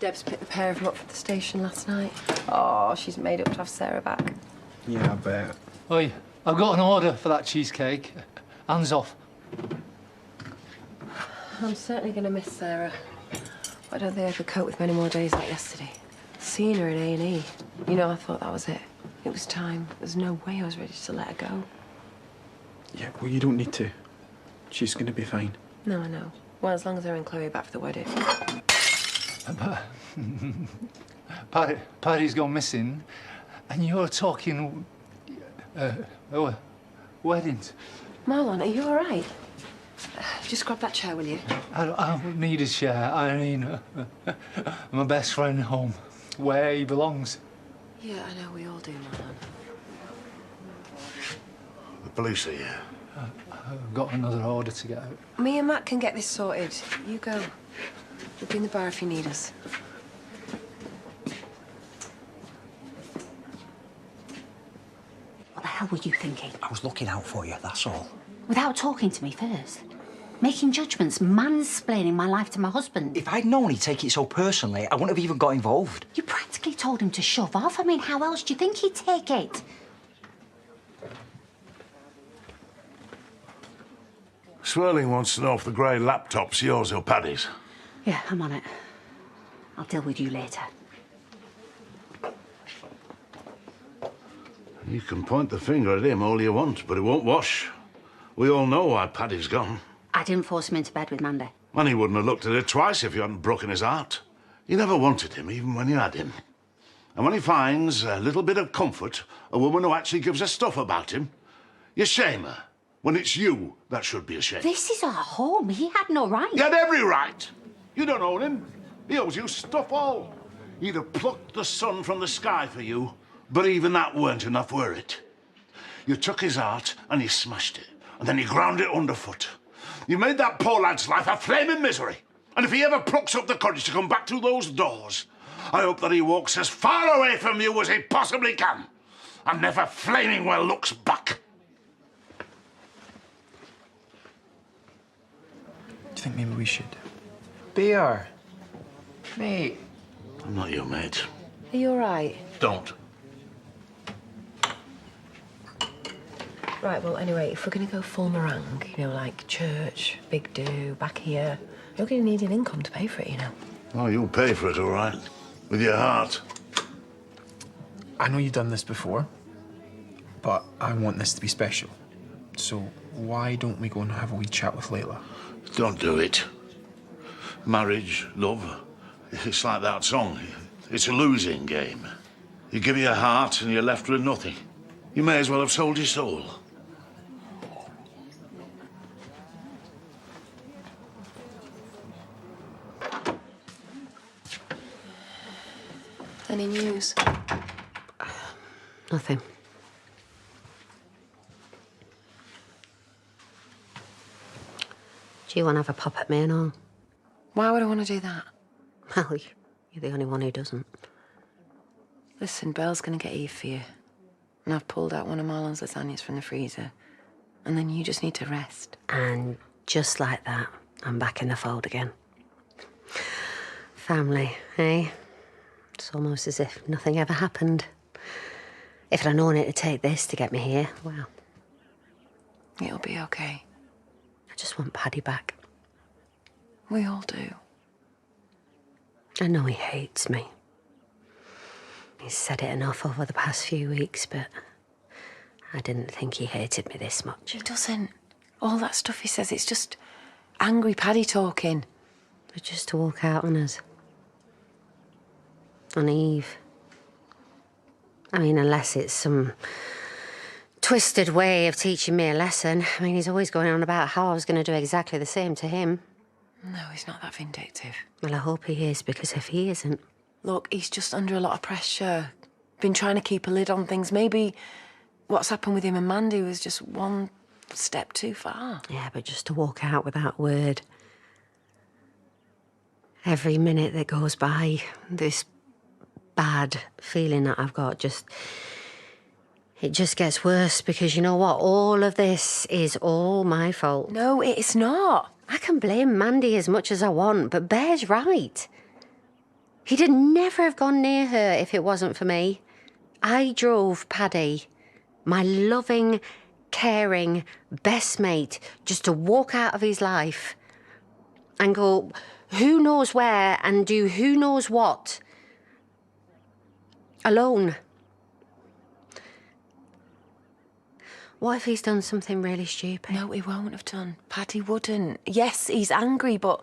Deb's picked the pair of them up from the station last night. Oh, she's made up to have Sarah back. Yeah, I bet. Oi, I've got an order for that cheesecake. Hands off. I'm certainly going to miss Sarah. I don't think I could cope with many more days like yesterday. Seeing her in A&E. You know, I thought that was it. It was time. There's no way I was ready to let her go. Yeah, well, you don't need to. She's going to be fine. No, I know. Well, as long as her and Chloe are back for the wedding. Paddy's gone missing, and you're talking weddings. Marlon, are you all right? Just grab that chair, will you? I don't need a chair. I mean, my best friend home, where he belongs. Yeah, I know. We all do, Marlon. The police are here. I've got another order to get out. Me and Matt can get this sorted. You go. We'll be in the bar if you need us. What the hell were you thinking? I was looking out for you, that's all. Without talking to me first? Making judgments, mansplaining my life to my husband. If I'd known he'd take it so personally, I wouldn't have even got involved. You practically told him to shove off. I mean, how else do you think he'd take it? Swirling wants to know if the grey laptop's yours or Paddy's. Yeah, I'm on it. I'll deal with you later. You can point the finger at him all you want, but it won't wash. We all know why Paddy's gone. I didn't force him into bed with Mandy. And he wouldn't have looked at her twice if you hadn't broken his heart. You never wanted him, even when you had him. And when he finds a little bit of comfort, a woman who actually gives a stuff about him, you shame her. When it's you that should be ashamed. This is our home. He had no right. He had every right. You don't own him. He owes you stuff all. He'd have plucked the sun from the sky for you, but even that weren't enough, were it? You took his heart and you smashed it, and then you ground it underfoot. You made that poor lad's life a flaming misery. And if he ever plucks up the courage to come back through those doors, I hope that he walks as far away from you as he possibly can, and never flaming well looks back. Do you think maybe we should? Bear! Mate! I'm not your mate. Are you all right? Don't. Right, well, anyway, if we're going to go full meringue, you know, like church, big do, back here, you're going to need an income to pay for it, you know. Oh, you'll pay for it, all right. With your heart. I know you've done this before, but I want this to be special. So why don't we go and have a wee chat with Layla? Don't do it. Marriage, love, it's like that song. It's a losing game. You give your heart and you're left with nothing. You may as well have sold your soul. Any news? Nothing. Do you want to have a pop at me and all? Why would I want to do that? Well, you're the only one who doesn't. Listen, Belle's going to get Eve for you. And I've pulled out one of Marlon's lasagnas from the freezer. And then you just need to rest. And just like that, I'm back in the fold again. Family, eh? It's almost as if nothing ever happened. If I'd known it'd take this to get me here, well... It'll be okay. I just want Paddy back. We all do. I know he hates me. He's said it enough over the past few weeks, but I didn't think he hated me this much. He doesn't. All that stuff he says, it's just angry Paddy talking. But just to walk out on us. On Eve. I mean, unless it's some twisted way of teaching me a lesson. I mean, he's always going on about how I was going to do exactly the same to him. No, he's not that vindictive. Well, I hope he is, because if he isn't... Look, he's just under a lot of pressure. Been trying to keep a lid on things. Maybe what's happened with him and Mandy was just one step too far. Yeah, but just to walk out without word. Every minute that goes by, this bad feeling that I've got just... It just gets worse, because you know what? All of this is all my fault. No, it's not. I can blame Mandy as much as I want, but Bear's right. He'd have never have gone near her if it wasn't for me. I drove Paddy, my loving, caring, best mate, just to walk out of his life and go who knows where and do who knows what. Alone. What if he's done something really stupid? No, he won't have done. Paddy wouldn't. Yes, he's angry, but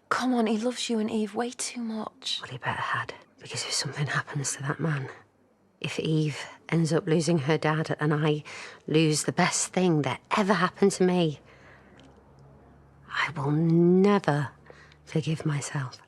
come on, he loves you and Eve way too much. Well, he better had. Because if something happens to that man, if Eve ends up losing her dad and I lose the best thing that ever happened to me, I will never forgive myself.